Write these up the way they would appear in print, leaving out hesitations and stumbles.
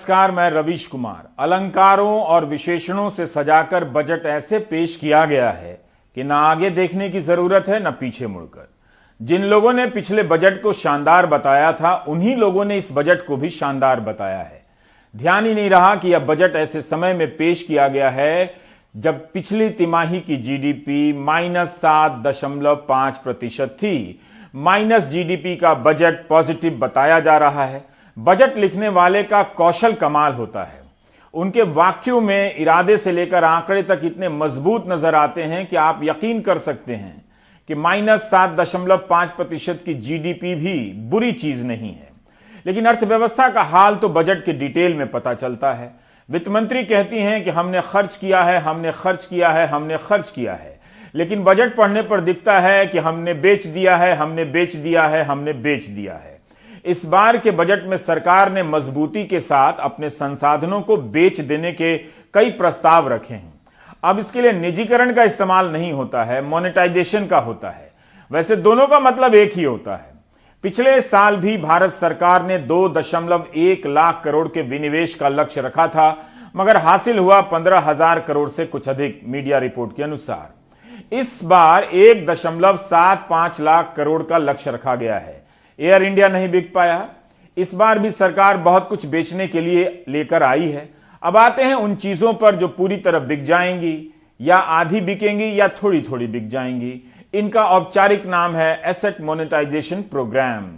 नमस्कार, मैं रवीश कुमार। अलंकारों और विशेषणों से सजाकर बजट ऐसे पेश किया गया है कि ना आगे देखने की जरूरत है, ना पीछे मुड़कर। जिन लोगों ने पिछले बजट को शानदार बताया था, उन्हीं लोगों ने इस बजट को भी शानदार बताया है। ध्यान ही नहीं रहा कि यह बजट ऐसे समय में पेश किया गया है जब पिछली तिमाही की जीडीपी -7.5% थी। माइनस जीडीपी का बजट पॉजिटिव बताया जा रहा है। बजट लिखने वाले का कौशल कमाल होता है। उनके वाक्यों में इरादे से लेकर आंकड़े तक इतने मजबूत नजर आते हैं कि आप यकीन कर सकते हैं कि -7.5% की जीडीपी भी बुरी चीज नहीं है। लेकिन अर्थव्यवस्था का हाल तो बजट के डिटेल में पता चलता है। वित्त मंत्री कहती हैं कि हमने खर्च किया है, हमने खर्च किया है, हमने खर्च किया है, लेकिन बजट पढ़ने पर दिखता है कि हमने बेच दिया है, हमने बेच दिया है, हमने बेच दिया है। इस बार के बजट में सरकार ने मजबूती के साथ अपने संसाधनों को बेच देने के कई प्रस्ताव रखे हैं। अब इसके लिए निजीकरण का इस्तेमाल नहीं होता है, मोनेटाइजेशन का होता है। वैसे दोनों का मतलब एक ही होता है। पिछले साल भी भारत सरकार ने 2.1 लाख करोड़ के विनिवेश का लक्ष्य रखा था, मगर हासिल हुआ 15,000 करोड़ से कुछ अधिक, मीडिया रिपोर्ट के अनुसार। इस बार 1.75 लाख करोड़ का लक्ष्य रखा गया है। एयर इंडिया नहीं बिक पाया। इस बार भी सरकार बहुत कुछ बेचने के लिए लेकर आई है। अब आते हैं उन चीजों पर जो पूरी तरह बिक जाएंगी, या आधी बिकेंगी, या थोड़ी थोड़ी बिक जाएंगी। इनका औपचारिक नाम है एसेट मोनेटाइजेशन प्रोग्राम।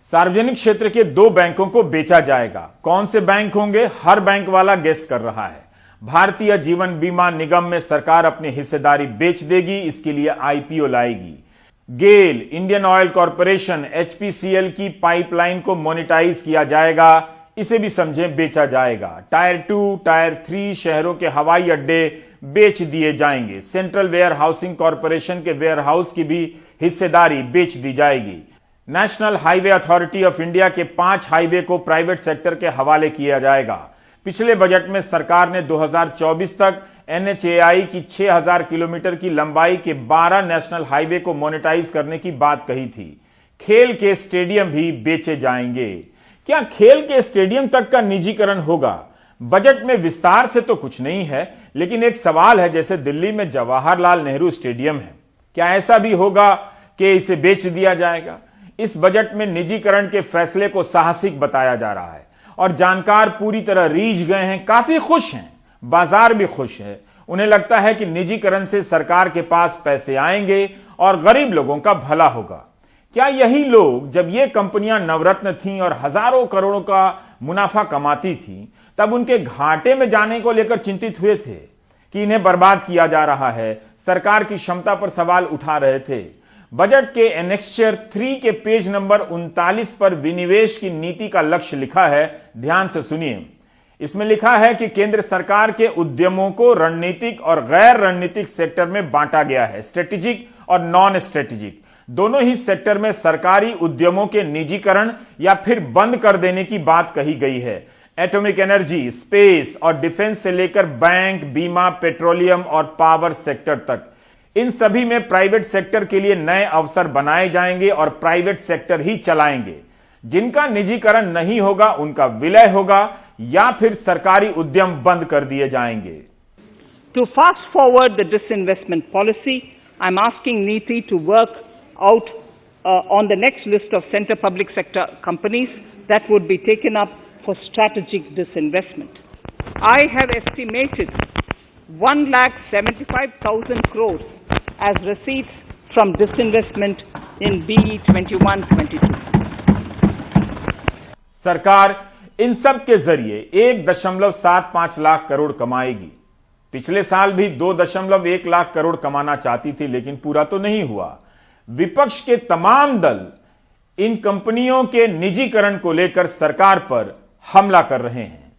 सार्वजनिक क्षेत्र के 2 बैंकों को बेचा जाएगा। कौन से बैंक होंगे, हर बैंक वाला गेस कर रहा है। भारतीय जीवन बीमा निगम में सरकार अपनी हिस्सेदारी बेच देगी, इसके लिए आईपीओ लाएगी। गेल, इंडियन ऑयल कॉरपोरेशन, एचपीसीएल की पाइपलाइन को मोनेटाइज किया जाएगा, इसे भी समझें बेचा जाएगा। टायर 2, टायर 3 शहरों के हवाई अड्डे बेच दिए जाएंगे। सेंट्रल वेयर हाउसिंग कॉरपोरेशन के वेयर हाउस की भी हिस्सेदारी बेच दी जाएगी। National highway authority of India के 5 हाईवे को प्राइवेट सेक्टर के हवाले किया जाएगा। पिछले बजट में सरकार ने 2024 तक एनएचएआई की 6000 किलोमीटर की लंबाई के 12 नेशनल हाईवे को मोनेटाइज करने की बात कही थी। खेल के स्टेडियम भी बेचे जाएंगे। क्या खेल के स्टेडियम तक का निजीकरण होगा? बजट में विस्तार से तो कुछ नहीं है, लेकिन एक सवाल है, जैसे दिल्ली में जवाहरलाल नेहरू स्टेडियम है, क्या ऐसा भी होगा कि इसे बेच दिया जाएगा? इस बजट में निजीकरण के फैसले को साहसिक बताया जा रहा है और जानकार पूरी तरह रीझ गए हैं, काफी खुश हैं, बाजार भी खुश है। उन्हें लगता है कि निजीकरण से सरकार के पास पैसे आएंगे और गरीब लोगों का भला होगा। क्या यही लोग, जब ये कंपनियां नवरत्न थीं और हजारों करोड़ों का मुनाफा कमाती थीं, तब उनके घाटे में जाने को लेकर चिंतित हुए थे कि इन्हें बर्बाद किया जा रहा है, सरकार की क्षमता पर सवाल उठा रहे थे? बजट के एनेक्स्चर 3 के पेज नंबर 39 पर विनिवेश की नीति का लक्ष्य लिखा है। ध्यान से सुनिए। इसमें लिखा है कि केंद्र सरकार के उद्यमों को रणनीतिक और गैर रणनीतिक सेक्टर में बांटा गया है। स्ट्रेटेजिक और नॉन स्ट्रेटेजिक दोनों ही सेक्टर में सरकारी उद्यमों के निजीकरण या फिर बंद कर देने की बात कही गई है। एटॉमिक एनर्जी, स्पेस और डिफेंस से लेकर बैंक, बीमा, पेट्रोलियम और पावर सेक्टर तक, इन सभी में प्राइवेट सेक्टर के लिए नए अवसर बनाए जाएंगे और प्राइवेट सेक्टर ही चलाएंगे। जिनका निजीकरण नहीं होगा उनका विलय होगा या फिर सरकारी उद्यम बंद कर दिए जाएंगे। To fast forward the disinvestment policy, I'm asking NITI to work out on the next list of center public sector companies that would be taken up for strategic disinvestment. I have estimated 1,75,000 crores as receipts from disinvestment in BE 21-22. सरकार इन सब के जरिए 1.75 लाख करोड़ कमाएगी। पिछले साल भी 2.1 लाख करोड़ कमाना चाहती थी, लेकिन पूरा तो नहीं हुआ। विपक्ष के तमाम दल इन कंपनियों के निजीकरण को लेकर सरकार पर हमला कर रहे हैं।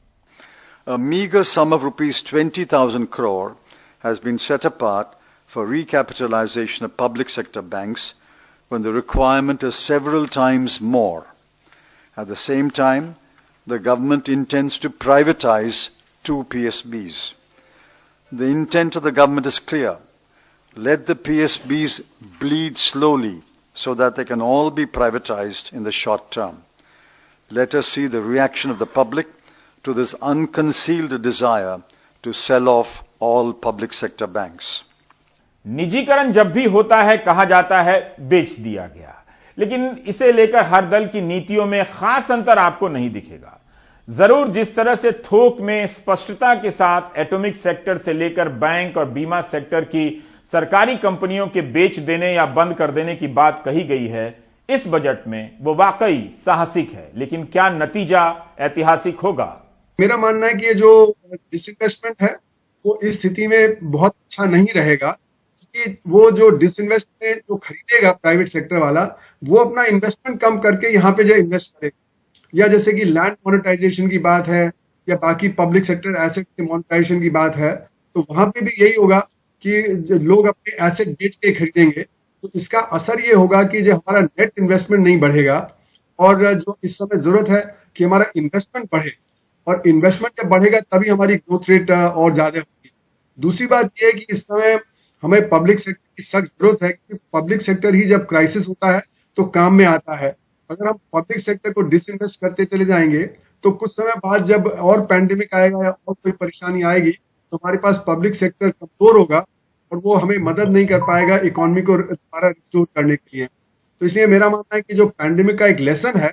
A meager sum of rupees 20,000 crore has been set apart for recapitalization of public sector banks when the requirement is several times more. At the same time, the government intends to privatize 2 PSBs. The intent of the government is clear. Let the PSBs bleed slowly so that they can all be privatized in the short term. Let us see the reaction of the public to this unconcealed desire to sell off all public sector banks. निजीकरण जब भी होता है कहा जाता है बेच दिया गया, लेकिन इसे लेकर हर दल की नीतियों में खास अंतर आपको नहीं दिखेगा। जरूर जिस तरह से थोक में स्पष्टता के साथ एटॉमिक सेक्टर से लेकर बैंक और बीमा सेक्टर की सरकारी कंपनियों के बेच देने या बंद कर देने की बात कही गई है, इस बजट में वो वाकई साहसिक है, लेकिन क्या नतीजा ऐतिहासिक होगा? मेरा मानना है कि ये जो डिसइन्वेस्टमेंट है वो इस स्थिति में बहुत अच्छा नहीं रहेगा, क्योंकि वो जो डिसइन्वेस्टमेंट जो खरीदेगा प्राइवेट सेक्टर वाला, वो अपना इन्वेस्टमेंट कम करके यहाँ पे जो इन्वेस्ट करेगा, या जैसे कि लैंड मोनेटाइजेशन की बात है या बाकी पब्लिक सेक्टर एसेट्स के मोनेटाइजेशन की बात है, तो वहां पे भी यही होगा कि लोग अपने एसेट बेच के खरीदेंगे। तो इसका असर ये होगा कि जो हमारा नेट इन्वेस्टमेंट नहीं बढ़ेगा, और जो इस समय जरूरत है कि हमारा इन्वेस्टमेंट बढ़े, और इन्वेस्टमेंट जब बढ़ेगा तभी हमारी ग्रोथ रेट और ज्यादा होगी। दूसरी बात यह है कि इस समय हमें पब्लिक सेक्टर की सख्त जरूरत है, क्योंकि पब्लिक सेक्टर ही जब क्राइसिस होता है तो काम में आता है। अगर हम पब्लिक सेक्टर को डिसइन्वेस्ट करते चले जाएंगे तो कुछ समय बाद जब और पैंडेमिक आएगा या और कोई परेशानी आएगी तो हमारे पास पब्लिक सेक्टर कमजोर होगा और वो हमें मदद नहीं कर पाएगा इकोनॉमी को दोबारा रिस्टोर करने के लिए। तो इसलिए मेरा मानना है कि जो पैंडेमिक का एक लेसन है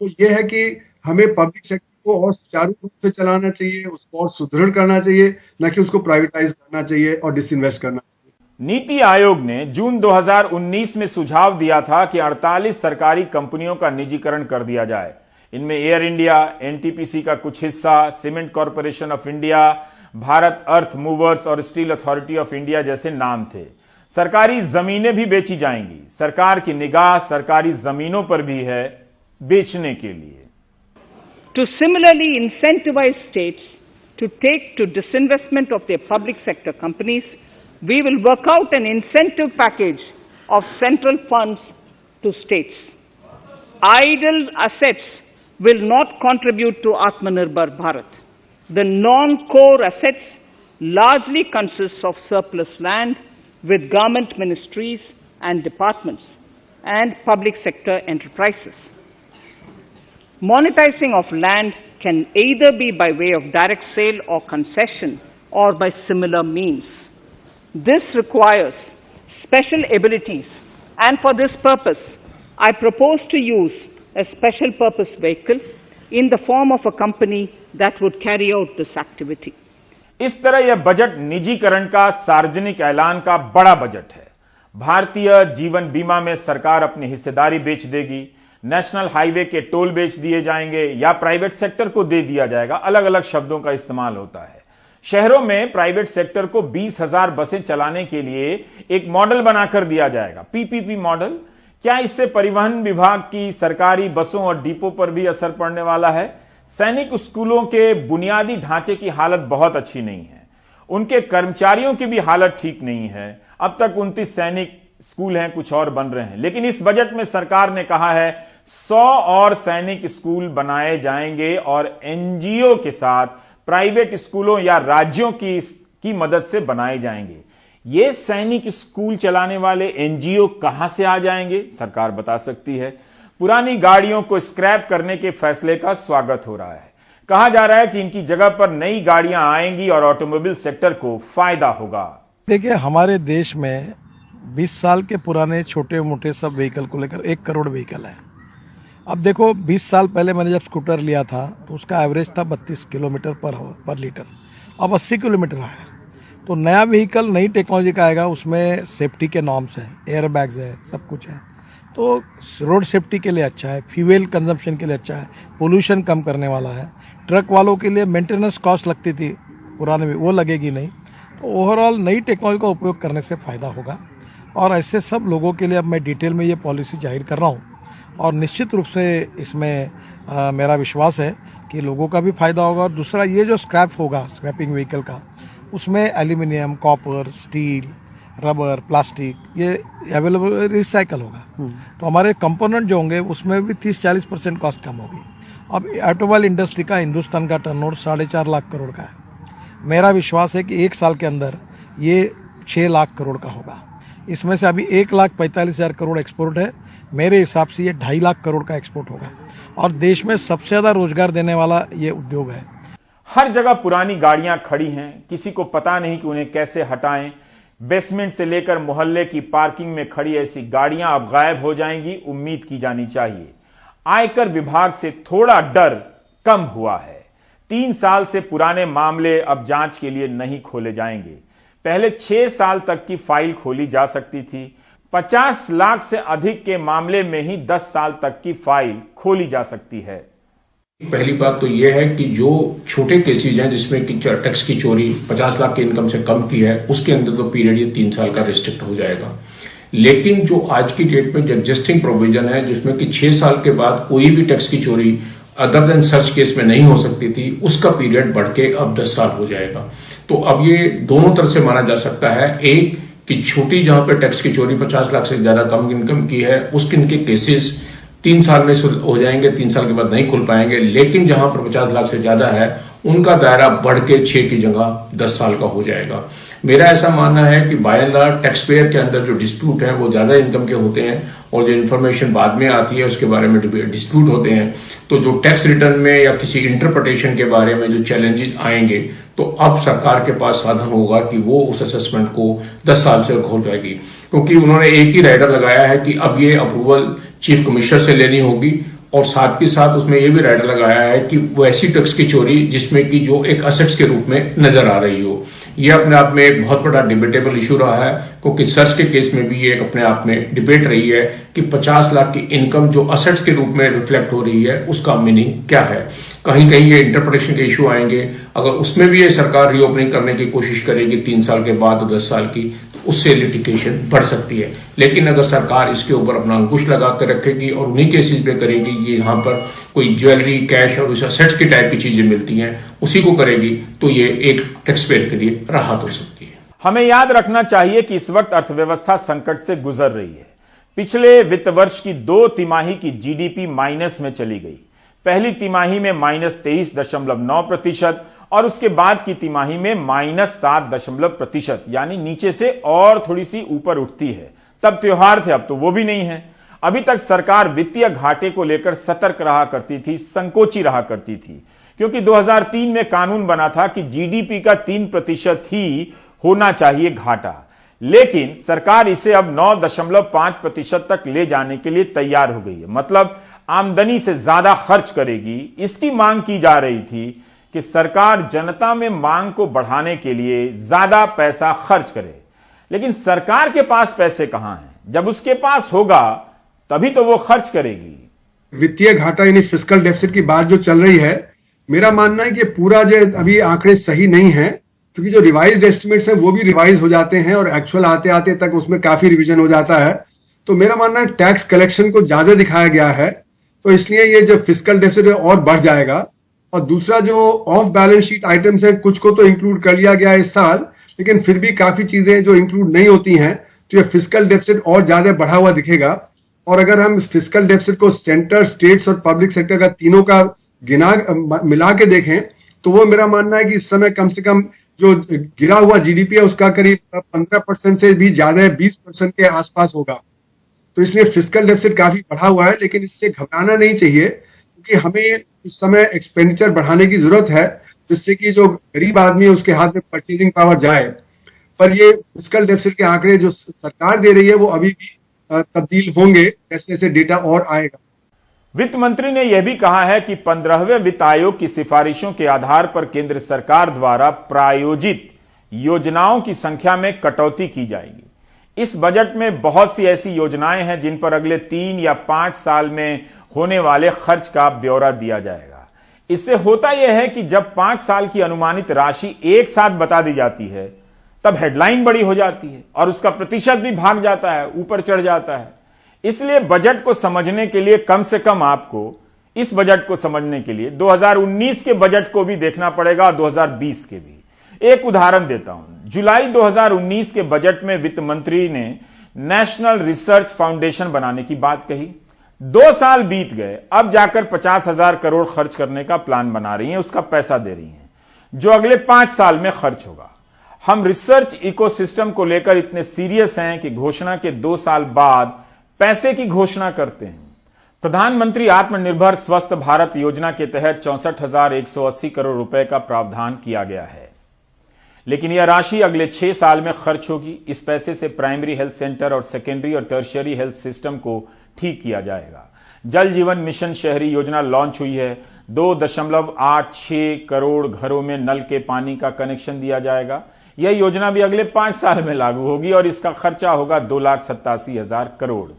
वो ये है कि हमें पब्लिक सेक्टर को और सुचारू रूप से चलाना चाहिए, उसको और सुदृढ़ करना चाहिए, न कि उसको प्राइवेटाइज करना चाहिए और डिसइन्वेस्ट करना चाहिए। नीति आयोग ने जून 2019 में सुझाव दिया था कि 48 सरकारी कंपनियों का निजीकरण कर दिया जाए। इनमें एयर इंडिया, एनटीपीसी का कुछ हिस्सा, cement corporation of India, Bharat earth movers और स्टील अथॉरिटी ऑफ इंडिया जैसे नाम थे। सरकारी जमीनें भी बेची जाएंगी। सरकार की निगाह सरकारी जमीनों पर भी है बेचने के लिए। To similarly incentivize states to take to disinvestment of their public sector companies, we will work out an incentive package of central funds to states. Idle assets will not contribute to Atmanirbhar Bharat. The non-core assets largely consist of surplus land with government ministries and departments and public sector enterprises. Monetizing of land can either be by way of direct sale or concession or by similar means. This requires special abilities, and for this purpose, I propose to use a special purpose vehicle in the form of a company that would carry out this activity. इस तरह यह budget निजीकरण का सार्वजनिक ऐलान का बड़ा budget है। भारतीय जीवन बीमा में सरकार अपनी हिस्सेदारी बेच देगी, नेशनल हाईवे के टोल बेच दिए जाएंगे या प्राइवेट सेक्टर को दे दिया जाएगा। अलग अलग शब्दों का इस्तेमाल होता है। शहरों में प्राइवेट सेक्टर को 20,000 बसें चलाने के लिए एक मॉडल बनाकर दिया जाएगा, पीपीपी मॉडल। क्या इससे परिवहन विभाग की सरकारी बसों और डिपो पर भी असर पड़ने वाला है? सैनिक स्कूलों के बुनियादी ढांचे की हालत बहुत अच्छी नहीं है, उनके कर्मचारियों की भी हालत ठीक नहीं है। अब तक 29 सैनिक स्कूल हैं, कुछ और बन रहे हैं, लेकिन इस बजट में सरकार ने कहा है 100 और सैनिक स्कूल बनाए जाएंगे और एनजीओ के साथ प्राइवेट स्कूलों या राज्यों की मदद से बनाए जाएंगे। ये सैनिक स्कूल चलाने वाले एनजीओ कहां से आ जाएंगे, सरकार बता सकती है। पुरानी गाड़ियों को स्क्रैप करने के फैसले का स्वागत हो रहा है। कहा जा रहा है कि इनकी जगह पर नई गाड़ियां आएंगी और ऑटोमोबाइल सेक्टर को फायदा होगा। देखिए, हमारे देश में 20 साल के पुराने छोटे मोटे सब व्हीकल को लेकर 1 करोड़ व्हीकल है। अब देखो, 20 साल पहले मैंने जब स्कूटर लिया था तो उसका एवरेज था 32 किलोमीटर पर लीटर, अब 80 किलोमीटर है। तो नया व्हीकल नई टेक्नोलॉजी का आएगा, उसमें सेफ्टी के नॉर्म्स हैं, एयर बैग्स है, सब कुछ है। तो रोड सेफ्टी के लिए अच्छा है, फ्यूल कंजम्पशन के लिए अच्छा है, पोल्यूशन कम करने वाला है। ट्रक वालों के लिए मेंटेनेंस कॉस्ट लगती थी पुराने में, वो लगेगी नहीं। तो ओवरऑल नई टेक्नोलॉजी का उपयोग करने से फायदा होगा, और ऐसे सब लोगों के लिए अब मैं डिटेल में ये पॉलिसी जाहिर कर रहा हूँ, और निश्चित रूप से इसमें मेरा विश्वास है कि लोगों का भी फायदा होगा। और दूसरा, ये जो स्क्रैप होगा, स्क्रैपिंग व्हीकल का, उसमें aluminium, copper, steel, rubber, plastic ये अवेलेबल रिसाइकल होगा। तो हमारे कंपोनेंट जो होंगे उसमें भी 30-40% कॉस्ट कम होगी। अब ऑटोमोबाइल इंडस्ट्री का हिंदुस्तान का टर्नओवर 4.5 लाख करोड़ का है। मेरा विश्वास है कि 1 साल के अंदर ये 6 लाख करोड़ का होगा। इसमें से अभी 1,45,000 करोड़ एक्सपोर्ट है। मेरे हिसाब से ये 2.5 लाख करोड़ का एक्सपोर्ट होगा, और देश में सबसे ज्यादा रोजगार देने वाला ये उद्योग है। हर जगह पुरानी गाड़ियां खड़ी हैं, किसी को पता नहीं कि उन्हें कैसे हटाएं। बेसमेंट से लेकर मोहल्ले की पार्किंग में खड़ी ऐसी गाड़ियां अब गायब हो जाएंगी, उम्मीद की जानी चाहिए। आयकर विभाग से थोड़ा डर कम हुआ है। 3 साल से पुराने मामले अब जांच के लिए नहीं खोले जाएंगे। पहले 6 साल तक की फाइल खोली जा सकती थी। 50 लाख से अधिक के मामले में ही 10 साल तक की फाइल खोली जा सकती है। पहली बात तो यह है कि जो छोटे केसेज हैं जिसमें कि टैक्स की चोरी 50 लाख की इनकम से कम की है, उसके अंदर तो पीरियड ये 3 साल का रिस्ट्रिक्ट हो जाएगा। लेकिन जो आज की डेट में जो एग्जिस्टिंग प्रोविजन है जिसमें कि 6 साल के बाद कोई भी टैक्स की चोरी अदर देन सर्च केस में नहीं हो सकती थी, उसका पीरियड बढ़ के अब 10 साल हो जाएगा। तो अब ये दोनों तरह से माना जा सकता है। एक कि छोटी जहां पे टैक्स की चोरी 50 लाख से ज्यादा कम इनकम की है उसके इनके केसेस 3 साल में हो जाएंगे, 3 साल के बाद नहीं खुल पाएंगे। लेकिन जहां पर 50 लाख से ज्यादा है उनका दायरा बढ़ के 6 की जगह 10 साल का हो जाएगा। मेरा ऐसा मानना है कि by and large taxpayer के अंदर जो डिस्प्यूट है वो ज्यादा इनकम के होते हैं और जो इन्फॉर्मेशन बाद में आती है उसके बारे में डिस्प्यूट होते हैं। तो जो टैक्स रिटर्न में या किसी इंटरप्रिटेशन के बारे में जो चैलेंजेस आएंगे तो अब सरकार के पास साधन होगा कि वो उस असेसमेंट को 10 साल से खोल जाएगी, क्योंकि उन्होंने एक ही राइडर लगाया है कि अब ये अप्रूवल चीफ कमिश्नर से लेनी होगी और साथ के साथ उसमें यह भी राइडर लगाया है कि वो ऐसी टैक्स की चोरी जिसमें कि जो एक असेट्स के रूप में नजर आ रही हो। यह अपने आप में एक बहुत बड़ा डिबेटेबल इशू रहा है, क्योंकि सर्च के केस में भी ये एक अपने आप में डिबेट रही है कि 50 लाख की इनकम जो असेट्स के रूप में रिफ्लेक्ट हो रही है उसका मीनिंग क्या है। कहीं कहीं ये इंटरप्रिटेशन के इशू आएंगे। अगर उसमें भी ये सरकार रीओपनिंग करने की कोशिश करेगी 3 साल के बाद 10 साल की, उससे लिटिगेशन बढ़ सकती है। लेकिन अगर सरकार इसके ऊपर अपना अंकुश लगा कर रखेगी और उन्हीं केसेस पे करेगी कि यहाँ पर कोई ज्वेलरी, कैश और सेट्स की टाइप की चीजें मिलती हैं, उसी को करेगी, तो ये एक टैक्स पेयर के लिए राहत हो सकती है। हमें याद रखना चाहिए कि इस वक्त अर्थव्यवस्था संकट से गुजर रही है। पिछले वित्त वर्ष की 2 तिमाही की जीडीपी माइनस में चली गई। पहली तिमाही में -23.9% और उसके बाद की तिमाही में -7% यानी नीचे से और थोड़ी सी ऊपर उठती है। तब त्योहार थे, अब तो वो भी नहीं है। अभी तक सरकार वित्तीय घाटे को लेकर सतर्क रहा करती थी, संकोची रहा करती थी, क्योंकि 2003 में कानून बना था कि जीडीपी का 3% ही होना चाहिए घाटा। लेकिन सरकार इसे अब 9.5% तक ले जाने के लिए तैयार हो गई है। मतलब आमदनी से ज्यादा खर्च करेगी। इसकी मांग की जा रही थी कि सरकार जनता में मांग को बढ़ाने के लिए ज्यादा पैसा खर्च करे। लेकिन सरकार के पास पैसे कहां हैं? जब उसके पास होगा तभी तो वो खर्च करेगी। वित्तीय घाटा यानी फिस्कल डेफिसिट की बात जो चल रही है, मेरा मानना है कि पूरा जो अभी आंकड़े सही नहीं है, क्योंकि जो रिवाइज्ड एस्टिमेट्स हैं वो भी रिवाइज हो जाते हैं और एक्चुअल आते आते तक उसमें काफी रिवीजन हो जाता है। तो मेरा मानना है टैक्स कलेक्शन को ज्यादा दिखाया गया है, तो इसलिए ये जो फिस्कल डेफिसिट है और बढ़ जाएगा। और दूसरा जो ऑफ बैलेंस शीट आइटम्स है, कुछ को तो इंक्लूड कर लिया गया है इस साल, लेकिन फिर भी काफी चीजें जो इंक्लूड नहीं होती हैं, तो ये फिस्कल डेफिसिट और ज्यादा बढ़ा हुआ दिखेगा। और अगर हम फिस्कल डेफिसिट को सेंटर, स्टेट्स और पब्लिक सेक्टर का तीनों का मिला के देखें, तो वो मेरा मानना है कि इस समय कम से कम जो गिरा हुआ जीडीपी है उसका करीब 15% से भी ज्यादा है, 20% के आसपास होगा। तो इसलिए फिस्कल डेफिसिट काफी बढ़ा हुआ है, लेकिन इससे घबराना नहीं चाहिए, क्योंकि हमें इस समय एक्सपेंडिचर बढ़ाने की जरूरत है, जिससे कि जो गरीब आदमी है उसके हाथ में परचेजिंग पावर जाए। पर ये फिस्कल डेफिसिट के आंकड़े जो सरकार दे रही है वो अभी भी तब्दील होंगे जैसे जैसे डेटा और आएगा। वित्त मंत्री ने यह भी कहा है कि 15वें वित्त आयोग की सिफारिशों के आधार पर केंद्र सरकार द्वारा प्रायोजित योजनाओं की संख्या में कटौती की जाएगी। इस बजट में बहुत सी ऐसी योजनाएं हैं जिन पर अगले 3 या 5 साल में होने वाले खर्च का ब्यौरा दिया जाएगा। इससे होता यह है कि जब 5 साल की अनुमानित राशि एक साथ बता दी जाती है, तब हेडलाइन बड़ी हो जाती है और उसका प्रतिशत भी भाग जाता है, ऊपर चढ़ जाता है। इसलिए बजट को समझने के लिए कम से कम आपको इस बजट को समझने के लिए 2019 के बजट को भी देखना पड़ेगा, 2020 के भी। एक उदाहरण देता हूं। जुलाई 2019 के बजट में वित्त मंत्री ने नेशनल रिसर्च फाउंडेशन बनाने की बात कही। 2 साल बीत गए, अब जाकर 50,000 करोड़ खर्च करने का प्लान बना रही हैं, उसका पैसा दे रही हैं, जो अगले 5 साल में खर्च होगा। हम रिसर्च इकोसिस्टम को लेकर इतने सीरियस हैं कि घोषणा के 2 साल बाद पैसे की घोषणा करते हैं। प्रधानमंत्री आत्मनिर्भर स्वस्थ भारत योजना के तहत 64,180 करोड़ रुपए का प्रावधान किया गया है, लेकिन यह राशि अगले 6 साल में खर्च होगी। इस पैसे से प्राइमरी हेल्थ सेंटर और सेकेंडरी और टर्शियरी हेल्थ सिस्टम को ठीक किया जाएगा। जल जीवन मिशन शहरी योजना लॉन्च हुई है। 2.86 करोड़ घरों में नल के पानी का कनेक्शन दिया जाएगा। यह योजना भी अगले 5 साल में लागू होगी और इसका खर्चा होगा 2,87,000 करोड़।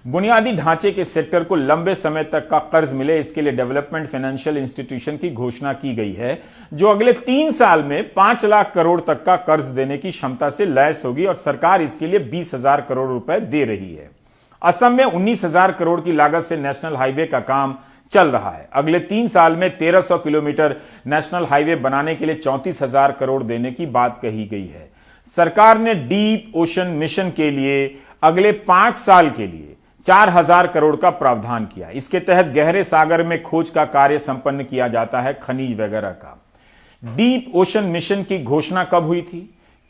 बुनियादी ढांचे के सेक्टर को लंबे समय तक का कर्ज मिले, इसके लिए डेवलपमेंट फाइनेंशियल इंस्टीट्यूशन की घोषणा की गई है, जो अगले 3 साल में 5 लाख करोड़ तक का कर्ज देने की क्षमता से लैस होगी और सरकार इसके लिए 20,000 करोड़ रुपए दे रही है। असम में 19,000 करोड़ की लागत से नेशनल हाईवे का काम चल रहा है। अगले 3 साल में 1,300 किलोमीटर नेशनल हाईवे बनाने के लिए 34,000 करोड़ देने की बात कही गई है। सरकार ने डीप ओशन मिशन के लिए अगले 5 साल के लिए 4,000 करोड़ का प्रावधान किया। इसके तहत गहरे सागर में खोज का कार्य संपन्न किया जाता है, खनिज वगैरह का। डीप ओशन मिशन की घोषणा कब हुई थी?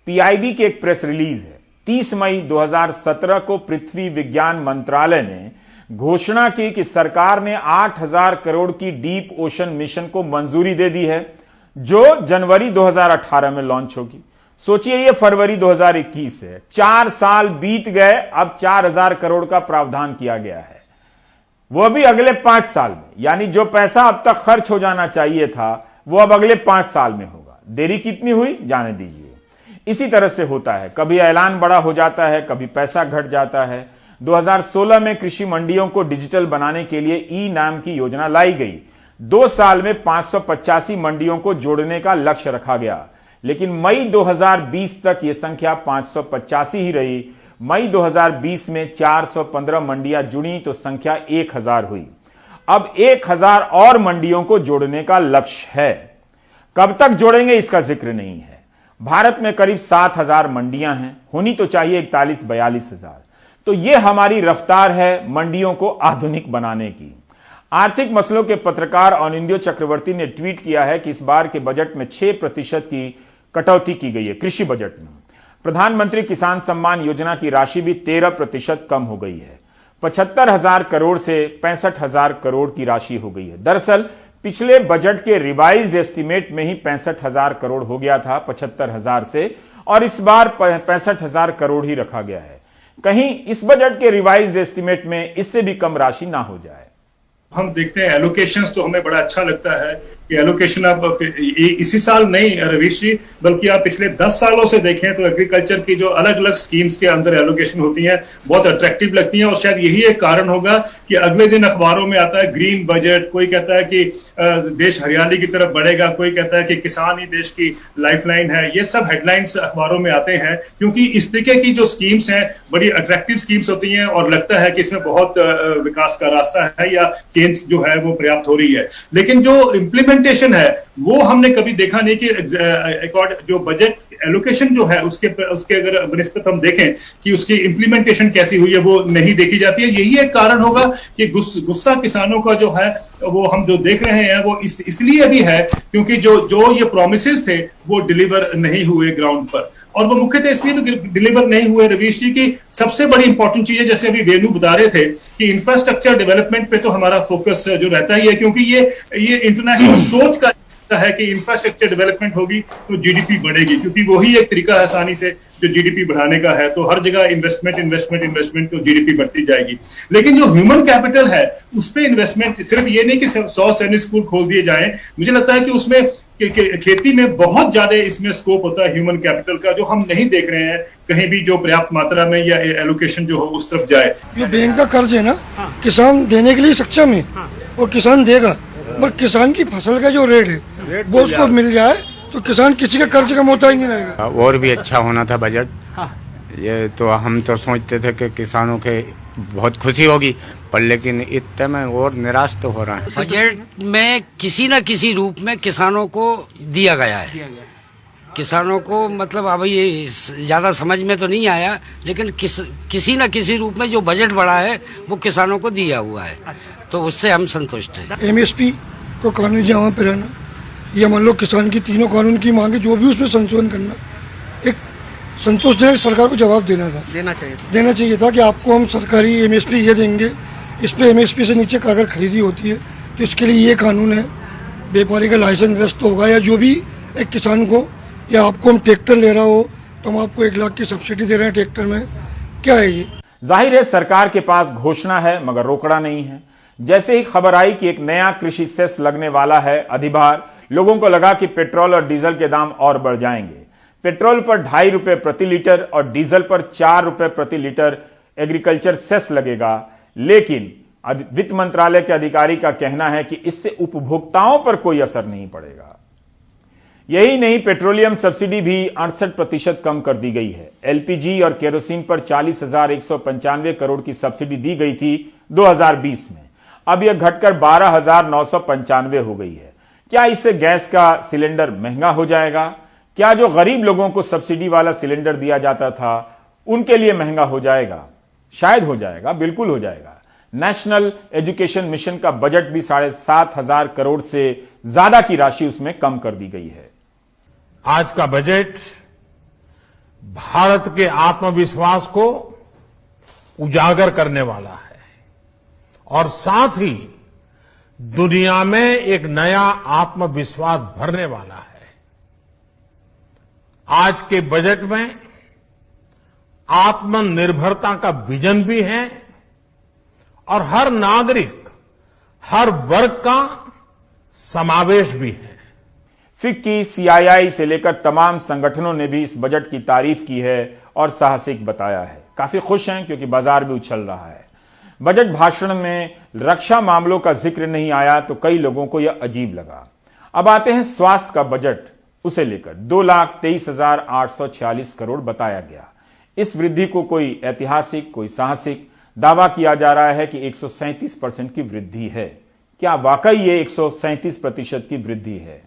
पीआईबी की एक प्रेस रिलीज है। 30 मई 2017 को पृथ्वी विज्ञान मंत्रालय ने घोषणा की कि सरकार ने 8,000 करोड़ की डीप ओशन मिशन को मंजूरी दे दी है, जो जनवरी 2018 में लॉन्च होगी। सोचिए, ये फरवरी 2021 है, 4 साल बीत गए, अब 4,000 करोड़ का प्रावधान किया गया है, वो भी अगले 5 साल में। यानी जो पैसा अब तक खर्च हो जाना चाहिए था वो अब अगले 5 साल में होगा। देरी कितनी हुई जाने दीजिए। इसी तरह से होता है, कभी ऐलान बड़ा हो जाता है, कभी पैसा घट जाता है। 2016 में कृषि मंडियों को डिजिटल बनाने के लिए ई नाम की योजना लाई गई। 2 साल में 585 मंडियों को जोड़ने का लक्ष्य रखा गया, लेकिन मई 2020 तक यह संख्या 585 ही रही। मई 2020 में 415 मंडियां जुड़ी तो संख्या 1,000 हुई। अब 1,000 और मंडियों को जोड़ने का लक्ष्य है। कब तक जोड़ेंगे इसका जिक्र नहीं है। भारत में करीब 7,000 मंडियां हैं, होनी तो चाहिए 41-42,000। तो यह हमारी रफ्तार है मंडियों को आधुनिक बनाने की। आर्थिक मसलों के पत्रकार अनिंदो चक्रवर्ती ने ट्वीट किया है कि इस बार के बजट में 6% की कटौती की गई है। कृषि बजट में प्रधानमंत्री किसान सम्मान योजना की राशि भी 13% कम हो गई है। 75,000 करोड़ से 65,000 करोड़ की राशि हो गई है। दरअसल पिछले बजट के रिवाइज्ड एस्टीमेट में ही 65,000 करोड़ हो गया था 75,000 से, और इस बार 65,000 करोड़ ही रखा गया है। कहीं इस बजट के रिवाइज्ड एस्टीमेट में इससे भी कम राशि ना हो जाए। हम देखते हैं एलोकेशंस, तो हमें बड़ा अच्छा लगता है कि एलोकेशन अब इसी साल नहीं रवीश जी, बल्कि आप पिछले 10 सालों से देखें तो एग्रीकल्चर की जो अलग अलग स्कीम्स के अंदर एलोकेशन होती है बहुत अट्रैक्टिव लगती हैं। और शायद यही एक कारण होगा कि अगले दिन अखबारों में आता है ग्रीन बजट, कोई कहता है कि देश हरियाली की तरफ बढ़ेगा, कोई कहता है कि किसान ही देश की लाइफलाइन है। ये सब हेडलाइंस अखबारों में आते हैं क्योंकि इस तरीके की जो स्कीम्स हैं बड़ी अट्रैक्टिव स्कीम्स होती हैं और लगता है कि इसमें बहुत विकास का रास्ता है या चेंज जो है वो पर्याप्त हो रही है। लेकिन जो इम्प्लीमेंटेशन है वो हमने कभी देखा नहीं कि जो बजट एलोकेशन जो है उसके अगर बनिस्बत हम देखें कि उसकी इम्प्लीमेंटेशन कैसी हुई है वो नहीं देखी जाती है। यही एक कारण होगा कि गुस्सा किसानों का जो है वो हम जो देख रहे हैं वो इसलिए भी है क्योंकि जो ये प्रोमिसेस थे वो डिलीवर नहीं हुए ग्राउंड पर। और वो मुख्यतः इसलिए भी डिलीवर नहीं हुए रवीश जी की सबसे बड़ी इंपॉर्टेंट चीज है, जैसे अभी वेणु बता रहे थे कि इंफ्रास्ट्रक्चर डेवलपमेंट पे तो हमारा फोकस जो रहता ही है, क्योंकि ये इंटरनेशनल सोच का है कि इंफ्रास्ट्रक्चर डेवलपमेंट होगी तो जीडीपी बढ़ेगी, क्योंकि वही एक तरीका है आसानी से जो जीडीपी बढ़ाने का है। तो हर जगह इन्वेस्टमेंट तो जीडीपी बढ़ती जाएगी। लेकिन जो ह्यूमन कैपिटल है उस पर इन्वेस्टमेंट, सिर्फ ये नहीं कि 100 सैनिक स्कूल खोल दिए जाएं, मुझे लगता है कि उसमें खेती में बहुत ज्यादा इसमें स्कोप होता है ह्यूमन कैपिटल का, जो हम नहीं देख रहे हैं कहीं भी जो पर्याप्त मात्रा में या एलोकेशन जो हो उस तरफ जाए। जो बैंक का कर्ज है ना, किसान देने के लिए सक्षम है और किसान देगा, पर किसान की फसल का जो रेट है वो उसको मिल जाए तो किसान किसी का कर्ज का मोहताज नहीं रहेगा। और भी अच्छा होना था बजट। ये तो हम तो सोचते थे कि किसानों के बहुत खुशी होगी, पर लेकिन इतने में और निराश तो हो रहा है। बजट में किसी न किसी रूप में किसानों को दिया गया है। किसानों को मतलब अब ये ज्यादा समझ में तो नहीं आया, लेकिन किसी न किसी रूप में जो बजट बढ़ा है वो किसानों को दिया हुआ है, तो उससे हम संतुष्ट हैं। एमएसपी को कानूनी जमा पे रहना, या मान लो किसान की तीनों कानून की मांगे जो भी उसमें संशोधन करना, एक संतोषजनक सरकार को जवाब देना चाहिए था कि आपको हम सरकारी एमएसपी ये देंगे, इस पे MSP से नीचे अगर खरीदी होती है तो इसके लिए ये कानून है, व्यापारी का लाइसेंस रद्द होगा, या जो भी एक किसान को, या आपको हम ट्रैक्टर ले रहा हो तो हम आपको 1 लाख की सब्सिडी दे रहे हैं ट्रैक्टर में, क्या है ये? जाहिर है सरकार के पास घोषणा है मगर रोकड़ा नहीं है। जैसे ही खबर आई कि एक नया कृषि सेस लगने वाला है अधिभार, लोगों को लगा कि पेट्रोल और डीजल के दाम और बढ़ जाएंगे। पेट्रोल पर 2.5 रुपए प्रति लीटर और डीजल पर 4 रुपए प्रति लीटर एग्रीकल्चर सेस लगेगा, लेकिन वित्त मंत्रालय के अधिकारी का कहना है कि इससे उपभोक्ताओं पर कोई असर नहीं पड़ेगा। यही नहीं, पेट्रोलियम सब्सिडी भी 68% कम कर दी गई है। LPG और केरोसिन पर 40,195 करोड़ की सब्सिडी दी गई थी 2020 में, अब यह घटकर 12,995 हो गई है। क्या इससे गैस का सिलेंडर महंगा हो जाएगा? क्या जो गरीब लोगों को सब्सिडी वाला सिलेंडर दिया जाता था उनके लिए महंगा हो जाएगा? शायद हो जाएगा, बिल्कुल हो जाएगा। नेशनल एजुकेशन मिशन का बजट भी 7,500 करोड़ से ज्यादा की राशि उसमें कम कर दी गई है। आज का बजट भारत के आत्मविश्वास को उजागर करने वाला है और साथ ही दुनिया में एक नया आत्मविश्वास भरने वाला है। आज के बजट में आत्मनिर्भरता का विजन भी है और हर नागरिक, हर वर्ग का समावेश भी है। फिक्की, CII से लेकर तमाम संगठनों ने भी इस बजट की तारीफ की है और साहसिक बताया है। काफी खुश हैं क्योंकि बाजार भी उछल रहा है। बजट भाषण में रक्षा मामलों का जिक्र नहीं आया तो कई लोगों को यह अजीब लगा। अब आते हैं स्वास्थ्य का बजट, उसे लेकर 2,23,846 करोड़ बताया गया। इस वृद्धि को कोई ऐतिहासिक, कोई साहसिक, दावा किया जा रहा है कि 137% की वृद्धि है। क्या वाकई ये 137% की वृद्धि है?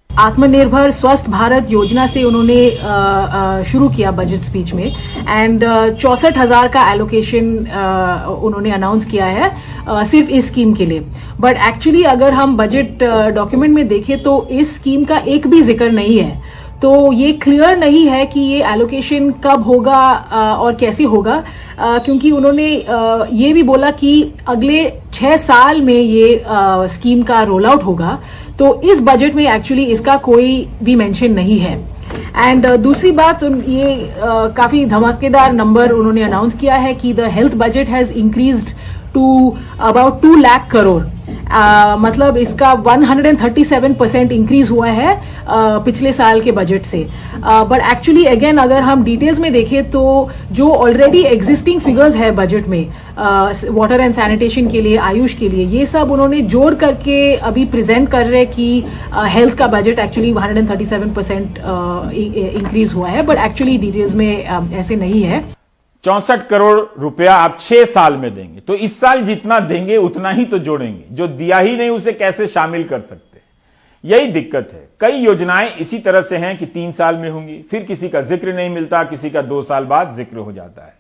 आत्मनिर्भर स्वस्थ भारत योजना से उन्होंने शुरू किया बजट स्पीच में, एंड 64,000 का एलोकेशन उन्होंने अनाउंस किया है सिर्फ इस स्कीम के लिए। बट एक्चुअली अगर हम बजट डॉक्यूमेंट में देखें तो इस स्कीम का एक भी जिक्र नहीं है, तो ये क्लियर नहीं है कि ये एलोकेशन कब होगा और कैसे होगा, क्योंकि उन्होंने ये भी बोला कि अगले 6 साल में ये स्कीम का रोल आउट होगा, तो इस बजट में एक्चुअली इसका कोई भी मेंशन नहीं है। एंड दूसरी बात, ये काफी धमाकेदार नंबर उन्होंने अनाउंस किया है कि the health budget has increased to about 2 lakh crore. मतलब इसका 137% इंक्रीज हुआ है पिछले साल के बजट से। बट एक्चुअली अगेन अगर हम डिटेल्स में देखें तो जो ऑलरेडी एग्जिस्टिंग फिगर्स है बजट में, वाटर एंड सैनिटेशन के लिए, आयुष के लिए, ये सब उन्होंने जोड़ करके अभी प्रेजेंट कर रहे कि हेल्थ का बजट एक्चुअली 137% इंक्रीज हुआ है, बट एक्चुअली डिटेल्स में ऐसे नहीं है। 64 करोड़ रुपया आप 6 साल में देंगे, तो इस साल जितना देंगे उतना ही तो जोड़ेंगे, जो दिया ही नहीं उसे कैसे शामिल कर सकते? यही दिक्कत है। कई योजनाएं इसी तरह से हैं कि 3 साल में होंगी, फिर किसी का जिक्र नहीं मिलता, किसी का 2 साल बाद जिक्र हो जाता है।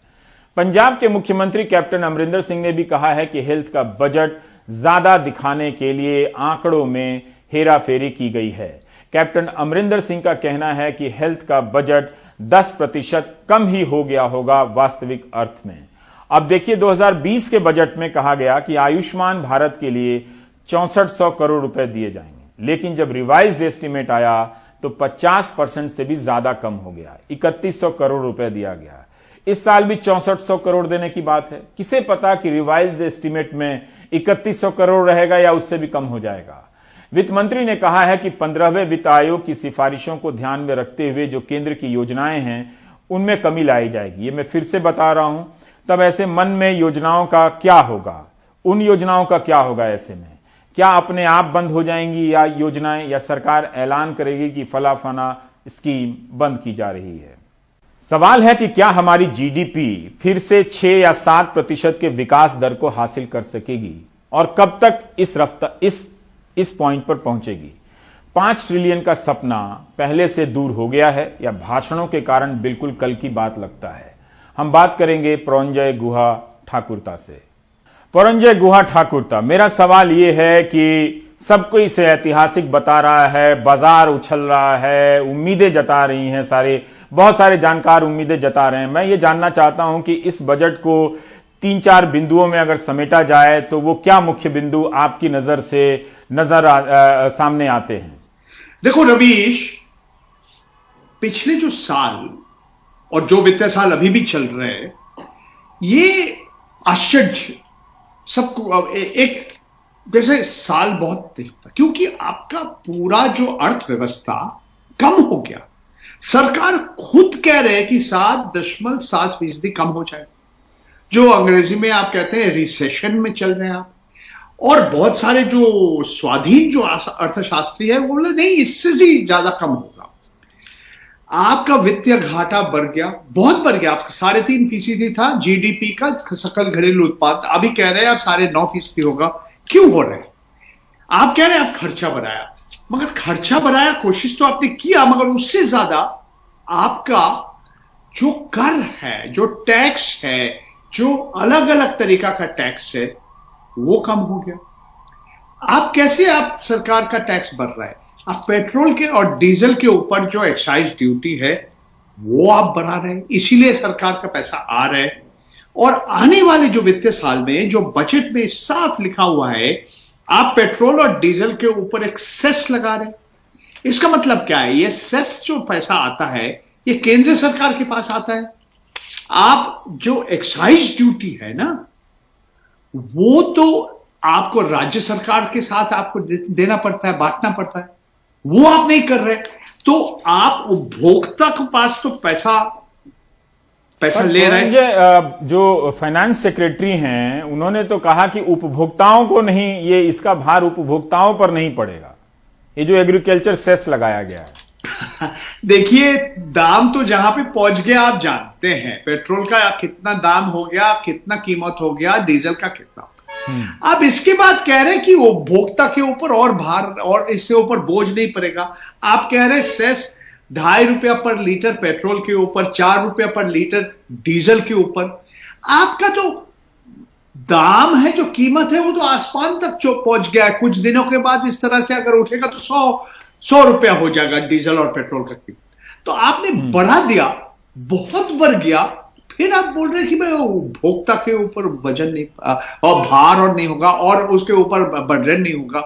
पंजाब के मुख्यमंत्री कैप्टन अमरिंदर सिंह ने भी कहा है कि हेल्थ का बजट ज्यादा दिखाने के लिए आंकड़ों में हेराफेरी की गई है। कैप्टन अमरिंदर सिंह का कहना है कि हेल्थ का बजट 10% कम ही हो गया होगा वास्तविक अर्थ में। अब देखिए 2020 के बजट में कहा गया कि आयुष्मान भारत के लिए 6400 करोड़ रुपए दिए जाएंगे, लेकिन जब रिवाइज्ड एस्टीमेट आया तो 50% से भी ज्यादा कम हो गया, 3100 करोड़ रुपए दिया गया। इस साल भी 6400 करोड़ देने की बात है। किसे पता कि रिवाइज्ड एस्टीमेट में 3100 करोड़ रहेगा या उससे भी कम हो जाएगा। वित्त मंत्री ने कहा है कि 15वें वित्त आयोग की सिफारिशों को ध्यान में रखते हुए जो केंद्र की योजनाएं हैं उनमें कमी लाई जाएगी। ये मैं फिर से बता रहा हूं। तब ऐसे मन में योजनाओं का क्या होगा, उन योजनाओं का क्या होगा? ऐसे में क्या अपने आप बंद हो जाएंगी या योजनाएं, या सरकार ऐलान करेगी कि फलाफाना स्कीम बंद की जा रही है? सवाल है कि क्या हमारी जीडीपी फिर से 6 या 7% के विकास दर को हासिल कर सकेगी और कब तक इस पॉइंट पर पहुंचेगी? 5 ट्रिलियन का सपना पहले से दूर हो गया है या भाषणों के कारण बिल्कुल कल की बात लगता है? हम बात करेंगे परंजय गुहा ठाकुरता से। परंजय गुहा ठाकुरता, मेरा सवाल यह है कि सबको इसे ऐतिहासिक बता रहा है, बाजार उछल रहा है, उम्मीदें जता रही हैं, बहुत सारे जानकार उम्मीदें जता रहे हैं। मैं ये जानना चाहता हूं कि इस बजट को 3-4 बिंदुओं में अगर समेटा जाए तो वो क्या मुख्य बिंदु आपकी नजर से सामने आते हैं? देखो रवीश, पिछले जो साल और जो वित्तीय साल अभी भी चल रहे हैं, ये आश्चर्य सबको एक जैसे साल बहुत नहीं होता, क्योंकि आपका पूरा जो अर्थव्यवस्था कम हो गया। सरकार खुद कह रहे हैं कि 7.7% कम हो जाए, जो अंग्रेजी में आप कहते हैं रिसेशन में चल रहे हैं आप। और बहुत सारे जो स्वाधीन जो अर्थशास्त्री है वो बोले नहीं, इससे ही ज्यादा कम होगा। आपका वित्तीय घाटा बढ़ गया, बहुत बढ़ गया। आपका 3.5% था जीडीपी का, सकल घरेलू उत्पाद, अभी कह रहे हैं आप 9.5% होगा। क्यों हो रहा है? आप कह रहे हैं आप खर्चा बढ़ाया, मगर खर्चा बढ़ाया, कोशिश तो आपने किया, मगर उससे ज्यादा आपका जो कर है, जो टैक्स है, जो अलग अलग तरीका का टैक्स है, वो कम हो गया। आप कैसे, आप सरकार का टैक्स बढ़ रहा है, आप पेट्रोल के और डीजल के ऊपर जो एक्साइज ड्यूटी है वो आप बढ़ा रहे हैं, इसीलिए सरकार का पैसा आ रहा है। और आने वाले जो वित्तीय साल में जो बजट में साफ लिखा हुआ है, आप पेट्रोल और डीजल के ऊपर एक सेस लगा रहे हैं। इसका मतलब क्या है? ये सेस जो पैसा आता है ये केंद्र सरकार के पास आता है। आप जो एक्साइज ड्यूटी है ना, वो तो आपको राज्य सरकार के साथ आपको देना पड़ता है, बांटना पड़ता है, वो आप नहीं कर रहे। तो आप उपभोक्ता के पास तो पैसा ले रहे हैं। जो फाइनेंस सेक्रेटरी हैं उन्होंने तो कहा कि उपभोक्ताओं को नहीं, ये इसका भार उपभोक्ताओं पर नहीं पड़ेगा, ये जो एग्रीकल्चर सेस लगाया गया है। देखिए, दाम तो जहां पे पहुंच गया आप जानते हैं, पेट्रोल का कितना दाम हो गया, कितना कीमत हो गया, डीजल का कितना। आप इसके बाद कह रहे हैं कि उपभोक्ता के ऊपर और भार और इससे ऊपर बोझ नहीं पड़ेगा। आप कह रहे हैं सेस 2.5 रुपया पर लीटर पेट्रोल के ऊपर, 4 रुपया पर लीटर डीजल के ऊपर। आपका जो दाम है, जो कीमत है, वो तो आसमान तक पहुंच गया है। कुछ दिनों के बाद इस तरह से अगर उठेगा तो 100 रुपया हो जाएगा डीजल और पेट्रोल का कीमत। तो आपने बढ़ा दिया, बहुत बढ़ गया, फिर आप बोल रहे हैं कि भाई उपभोक्ता के ऊपर वजन नहीं और भार और नहीं होगा और उसके ऊपर बर्डन नहीं होगा।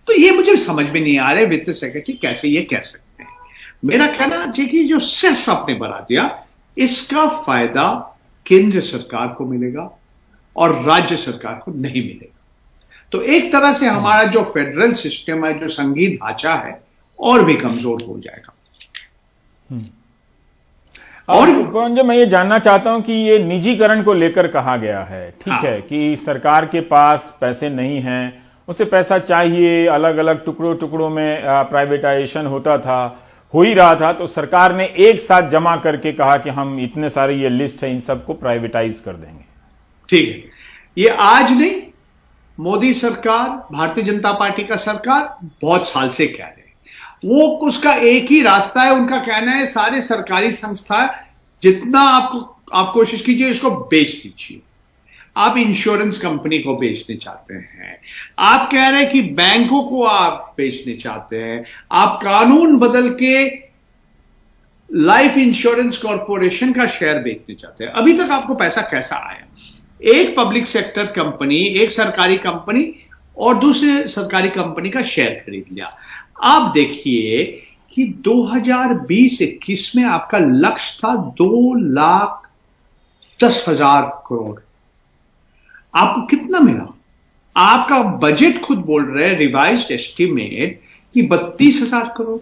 तो ये मुझे समझ में नहीं आ रहा है वित्त सेक्रेटरी कैसे ये कह सकते हैं। मेरा कहना है कि जो सेस आपने बढ़ा दिया, इसका फायदा केंद्र सरकार को मिलेगा और राज्य सरकार को नहीं मिलेगा। तो एक तरह से हमारा जो फेडरल सिस्टम है, जो संघीय ढांचा है, और भी कमजोर हो जाएगा। और जो मैं ये जानना चाहता हूं कि ये निजीकरण को लेकर कहा गया है, ठीक है, कि सरकार के पास पैसे नहीं हैं, उसे पैसा चाहिए, अलग अलग टुकड़ों में प्राइवेटाइजेशन होता था, हो ही रहा था, तो सरकार ने एक साथ जमा करके कहा कि हम इतने सारे ये लिस्ट है, इन सबको प्राइवेटाइज कर देंगे। ठीक है, ये आज नहीं, मोदी सरकार, भारतीय जनता पार्टी का सरकार बहुत साल से कह रहे हैं। वो उसका एक ही रास्ता है, उनका कहना है सारे सरकारी संस्थाएं जितना आप कोशिश कीजिए इसको बेच दीजिए। आप इंश्योरेंस कंपनी को बेचने चाहते हैं, आप कह रहे हैं कि बैंकों को आप बेचने चाहते हैं, आप कानून बदल के लाइफ इंश्योरेंस कॉर्पोरेशन का शेयर बेचने चाहते हैं। अभी तक आपको पैसा कैसा आया? एक पब्लिक सेक्टर कंपनी, एक सरकारी कंपनी और दूसरे सरकारी कंपनी का शेयर खरीद लिया। आप देखिए कि 2020-21 में आपका लक्ष्य था 2,10,000 करोड़, आपको कितना मिला? आपका बजट खुद बोल रहे हैं, रिवाइज्ड एस्टिमेट, कि 32,000 करोड़।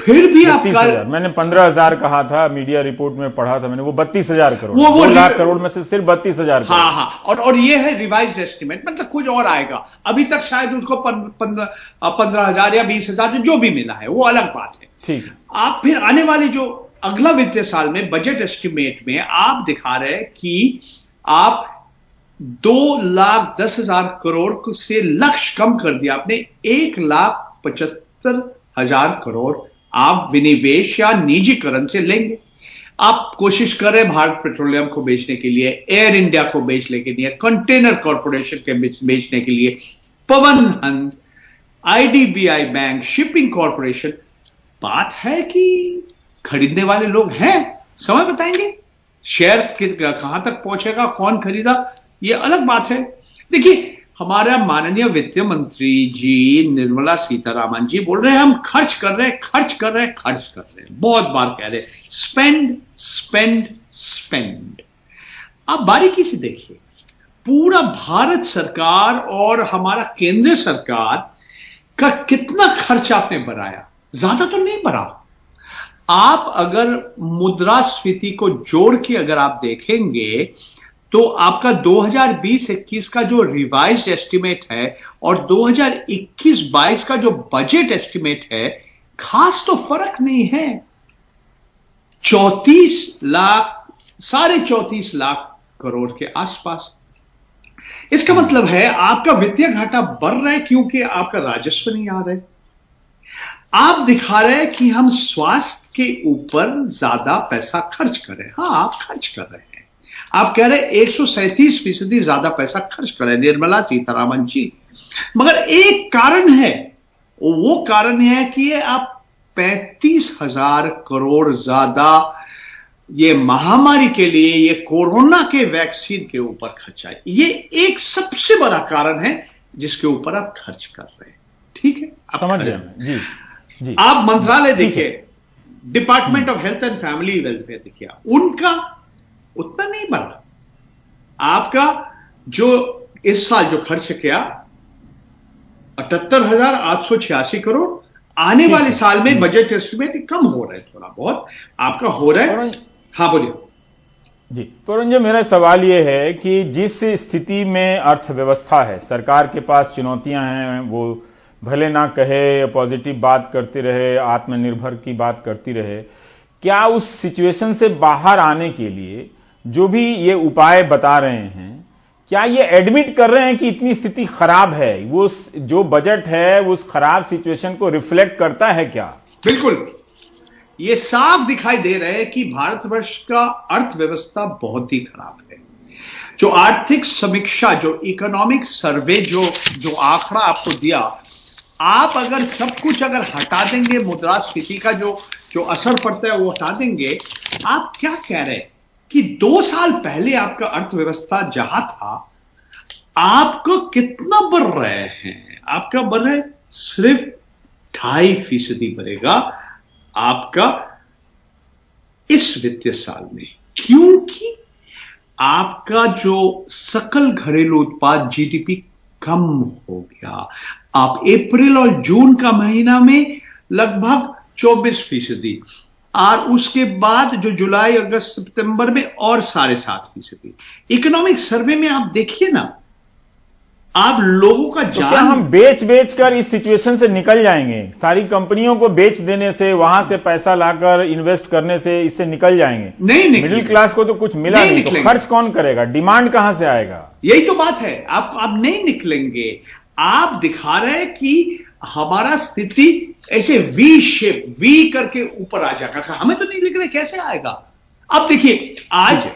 फिर भी आपका, मैंने 15,000 कहा था, मीडिया रिपोर्ट में पढ़ा था मैंने, वो 32,000 करोड़, 2 लाख करोड़ में से सिर्फ 32,000 करोड़। हाँ, और ये है रिवाइज्ड एस्टिमेट, मतलब कुछ और आएगा। अभी तक शायद उसको 15,000 या 20,000 जो भी मिला है वो अलग बात है। ठीक। आप फिर आने वाले जो अगला वित्तीय साल में बजट एस्टिमेट में आप दिखा रहे हैं कि आप 2,10,000 करोड़ से लक्ष्य कम कर दिया आपने, 1,75,000 करोड़ आप विनिवेश या निजीकरण से लेंगे। आप कोशिश कर रहे हैं भारत पेट्रोलियम को बेचने के लिए, एयर इंडिया को बेचने के लिए, कंटेनर कॉर्पोरेशन के बेचने के लिए, Pawan Hans, IDBI bank, shipping corporation. बात है कि खरीदने वाले लोग हैं, समय बताएंगे, शेयर कहां तक पहुंचेगा, कौन खरीदा, ये अलग बात है। देखिए, हमारा माननीय वित्त मंत्री जी निर्मला सीतारामन जी बोल रहे हैं हम खर्च कर रहे हैं, बहुत बार कह रहे हैं स्पेंड स्पेंड स्पेंड। आप बारीकी से देखिए, पूरा भारत सरकार और हमारा केंद्र सरकार का कितना खर्च आपने बढ़ाया, ज्यादा तो नहीं बढ़ा। आप अगर मुद्रास्फीति को जोड़ के अगर आप देखेंगे तो आपका 2020-21 का जो रिवाइज्ड एस्टिमेट है और 2021-22 का जो बजट एस्टिमेट है, खास तो फर्क नहीं है। 34 लाख करोड़ के आसपास। इसका मतलब है आपका वित्तीय घाटा बढ़ रहा है क्योंकि आपका राजस्व नहीं आ रहा है। आप दिखा रहे हैं कि हम स्वास्थ्य के ऊपर ज्यादा पैसा खर्च कर रहे हैं। हाँ, आप खर्च कर रहे हैं। आप कह रहे हैं 137% ज्यादा पैसा खर्च कर रहे हैं निर्मला सीतारामन जी, मगर एक कारण है, वो कारण है कि आप 35,000 करोड़ ज्यादा ये महामारी के लिए, ये कोरोना के वैक्सीन के ऊपर खर्चा है। ये एक सबसे बड़ा कारण है जिसके ऊपर आप खर्च कर रहे हैं। ठीक है, आप समझ गए जी जी। आप मंत्रालय देखिए, department of health and family welfare देखिए, उनका उतना नहीं बढ़ा। आपका जो इस साल जो खर्च किया 78,886 करोड़, आने वाले साल में बजट एस्टिमेट कम हो रहा है, थोड़ा बहुत आपका हो रहा है। हाँ बोलिए जी। परुण जी, मेरा सवाल यह है कि जिस स्थिति में अर्थव्यवस्था है, सरकार के पास चुनौतियां हैं, वो भले ना कहे, पॉजिटिव बात करते रहे, आत्मनिर्भर की बात करती रहे, क्या उस सिचुएशन से बाहर आने के लिए जो भी ये उपाय बता रहे हैं, क्या ये एडमिट कर रहे हैं कि इतनी स्थिति खराब है? वो जो बजट है वो उस खराब सिचुएशन को रिफ्लेक्ट करता है क्या? बिल्कुल, ये साफ दिखाई दे रहा है कि भारतवर्ष का अर्थव्यवस्था बहुत ही खराब है। जो आर्थिक समीक्षा, जो इकोनॉमिक सर्वे, जो आंकड़ा आपको दिया, आप अगर सब कुछ अगर हटा देंगे, मुद्रास्फीति का जो असर पड़ता है वो हटा देंगे, आप क्या कह रहे हैं कि 2 साल पहले आपका अर्थव्यवस्था जहां था, आपको कितना बढ़ रहे हैं? आपका बढ़ रहा है सिर्फ 2.5% बढ़ेगा आपका इस वित्तीय साल में, क्योंकि आपका जो सकल घरेलू उत्पाद जीडीपी कम हो गया। आप अप्रैल और जून का महीना में लगभग 24%, और उसके बाद जो जुलाई अगस्त सितंबर में और 7.5%। इकोनॉमिक सर्वे में आप देखिए ना, आप लोगों का तो क्या हम बेच कर इस सिचुएशन से निकल जाएंगे? सारी कंपनियों को बेच देने से, वहां से पैसा लाकर इन्वेस्ट करने से इससे निकल जाएंगे? नहीं, मिडिल क्लास को तो कुछ मिला नहीं, तो खर्च कौन करेगा? डिमांड कहां से आएगा? यही तो बात है, आप नहीं निकलेंगे। आप दिखा रहे हैं कि हमारा स्थिति ऐसे वी शेप, वी करके ऊपर आ जाएगा। हमें तो नहीं लिख रहे, कैसे आएगा? अब देखिए, आज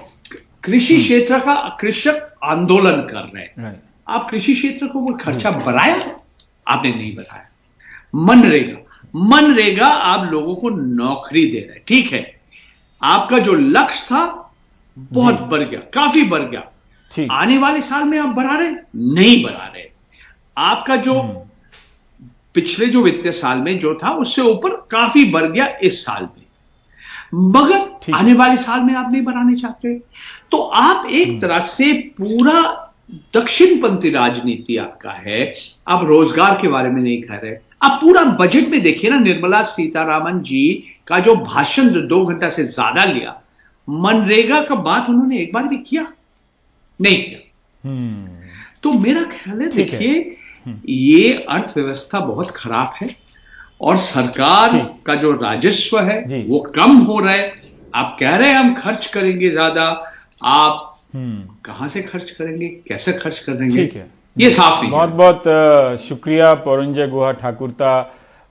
कृषि क्षेत्र का कृषक आंदोलन कर रहे हैं। आप कृषि क्षेत्र को वो खर्चा बढ़ाया? आपने नहीं बढ़ाया। मनरेगा आप लोगों को नौकरी दे रहे हैं, ठीक है, आपका जो लक्ष्य था बहुत बढ़ गया, काफी बढ़ गया। आने वाले साल में आप बढ़ा रहे? नहीं बढ़ा रहे। आपका जो पिछले जो वित्तीय साल में जो था उससे ऊपर काफी बढ़ गया इस साल में, मगर आने वाले साल में आप नहीं बढ़ाने चाहते। तो आप एक तरह से पूरा दक्षिणपंथी राजनीति आपका है। आप रोजगार के बारे में नहीं कह रहे। आप पूरा बजट में देखिए ना, निर्मला सीतारामन जी का जो भाषण जो 2 घंटा से ज्यादा लिया, मनरेगा का बात उन्होंने एक बार भी किया नहीं किया। तो मेरा ख्याल है, देखिए, ये अर्थव्यवस्था बहुत खराब है और सरकार का जो राजस्व है वो कम हो रहा है। आप कह रहे हैं हम खर्च करेंगे ज्यादा, आप कहां से खर्च करेंगे, कैसे खर्च करेंगे? ठीक है, ये साफ नहीं। बहुत बहुत शुक्रिया पौरंजय गुहा ठाकुरता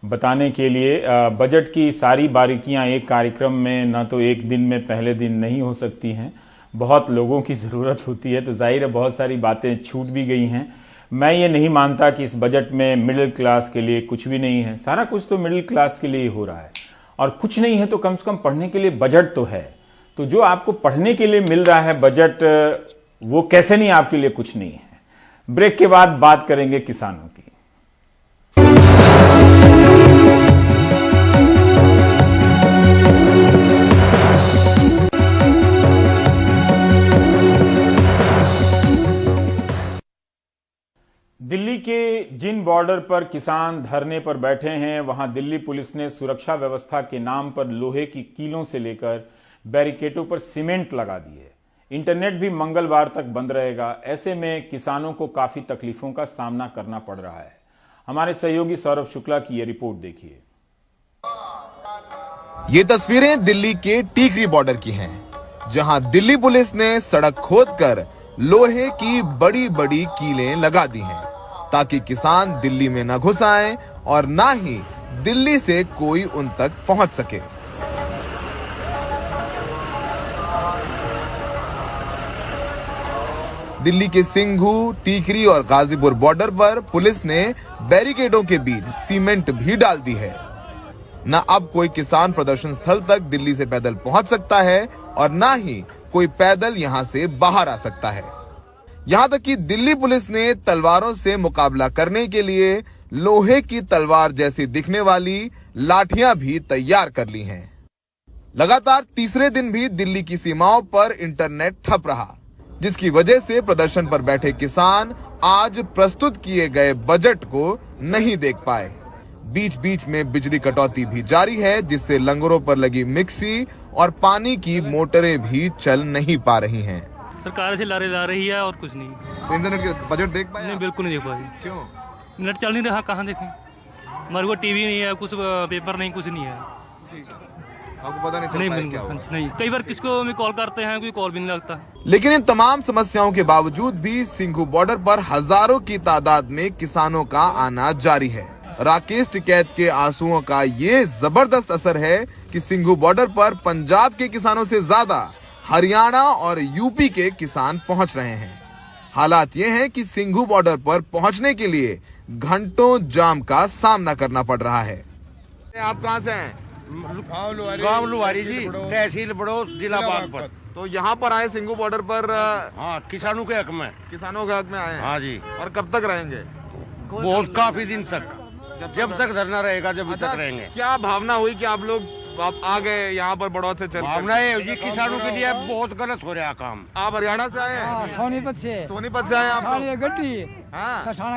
बताने के लिए। बजट की सारी बारीकियां एक कार्यक्रम में, ना तो एक दिन में, पहले दिन नहीं हो सकती हैं, बहुत लोगों की जरूरत होती है, तो जाहिर है बहुत सारी बातें छूट भी गई हैं। मैं ये नहीं मानता कि इस बजट में मिडिल क्लास के लिए कुछ भी नहीं है। सारा कुछ तो मिडिल क्लास के लिए ही हो रहा है, और कुछ नहीं है तो कम से कम पढ़ने के लिए बजट तो है। तो जो आपको पढ़ने के लिए मिल रहा है बजट, वो कैसे नहीं आपके लिए कुछ नहीं है। ब्रेक के बाद बात करेंगे किसानों की। दिल्ली के जिन बॉर्डर पर किसान धरने पर बैठे हैं, वहां दिल्ली पुलिस ने सुरक्षा व्यवस्था के नाम पर लोहे की कीलों से लेकर बैरिकेडों पर सीमेंट लगा दिए। इंटरनेट भी मंगलवार तक बंद रहेगा। ऐसे में किसानों को काफी तकलीफों का सामना करना पड़ रहा है। हमारे सहयोगी सौरभ शुक्ला की यह रिपोर्ट देखिए। ये तस्वीरें दिल्ली के टीकरी बॉर्डर की हैं, जहां दिल्ली पुलिस ने सड़क खोदकर लोहे की बड़ी बड़ी कीलें लगा दी हैं, ताकि किसान दिल्ली में न घुस आएं और ना ही दिल्ली से कोई उन तक पहुंच सके। दिल्ली के सिंघू, टीकरी और गाजीपुर बॉर्डर पर पुलिस ने बैरिकेडों के बीच सीमेंट भी डाल दी है। न अब कोई किसान प्रदर्शन स्थल तक दिल्ली से पैदल पहुंच सकता है और न ही कोई पैदल यहां से बाहर आ सकता है। यहां तक कि दिल्ली पुलिस ने तलवारों से मुकाबला करने के लिए लोहे की तलवार जैसी दिखने वाली लाठियां भी तैयार कर ली हैं। लगातार तीसरे दिन भी दिल्ली की सीमाओं पर इंटरनेट ठप रहा, जिसकी वजह से प्रदर्शन पर बैठे किसान आज प्रस्तुत किए गए बजट को नहीं देख पाए। बीच बीच में बिजली कटौती भी जारी है, जिससे लंगरों पर लगी मिक्सी और पानी की मोटरें भी चल नहीं पा रही हैं। सरकार से लारे ला रही है और कुछ नहीं। तो इंटरनेट के बजट देख पाए? नहीं, बिल्कुल नहीं देख पाए। क्यों? नेट चल नहीं रहा, कहाँ देखें? हमारे को टीवी नहीं है, कुछ पेपर नहीं, कुछ नहीं है। आपको पता नहीं चलता है क्या होगा? नहीं, कई बार किसको भी कॉल करते हैं, कोई कॉल भी नहीं लगता। लेकिन इन तमाम समस्याओं के बावजूद भी सिंघू बॉर्डर पर हजारों की तादाद में किसानों का आना जारी है। राकेश टिकैत के आंसुओं का ये जबरदस्त असर है कि सिंघू बॉर्डर पर पंजाब के किसानों से ज्यादा हरियाणा और यूपी के किसान पहुंच रहे हैं। हालात ये हैं कि सिंघू बॉर्डर पर पहुंचने के लिए घंटों जाम का सामना करना पड़ रहा है। आप कहां से हैं? गांव लुहारी जी, तहसील बड़ौत, जिला बागपत। तो यहाँ पर आए सिंघू बॉर्डर पर? हाँ, किसानों के हक में। किसानों के हक में आए? हाँ जी। और कब तक रहेंगे? बहुत काफी दिन तक, जब तक धरना रहेगा जब तक रहेंगे। क्या भावना हुई कि आप लोग आ गए यहाँ पर बड़ौत से? भावना ये किसानों के लिए बहुत गलत हो रहा है काम। आप हरियाणा से आए हैं? सोनीपत से। सोनीपत से आए आप?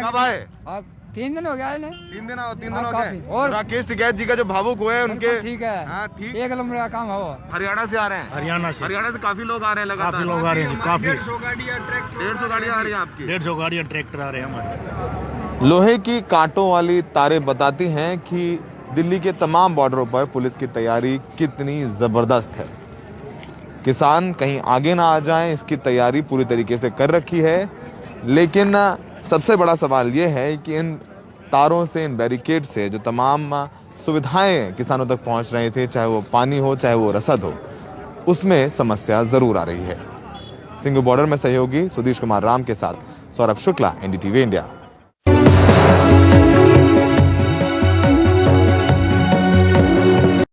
कब आए? 3 दिन हो गया है। 3 दिन हो गए। और राकेश टिकैत जी का जो भावुक हुए उनके ठीक है। हाँ, ठीक। एक नंबर का काम हो। हरियाणा से आ रहे हैं? हरियाणा से काफी लोग आ रहे हैं लगातार। काफी लोग आ रहे हैं, काफी 150 गाड़ियाँ आ रही है आपकी? 150 गाड़ियाँ ट्रैक्टर आ रहे हैं हमारे। लोहे की कांटों वाली तारें बताती हैं कि दिल्ली के तमाम बॉर्डरों पर पुलिस की तैयारी कितनी जबरदस्त है। किसान कहीं आगे ना आ जाएं, इसकी तैयारी पूरी तरीके से कर रखी है। लेकिन सबसे बड़ा सवाल यह है कि इन तारों से, इन बैरिकेड से जो तमाम सुविधाएं किसानों तक पहुंच रहे थे, चाहे वो पानी हो, चाहे वो रसद हो, उसमें समस्या जरूर आ रही है। सिंघू बॉर्डर में सहयोगी सुधीश कुमार राम के साथ सौरभ शुक्ला, NDTV इंडिया।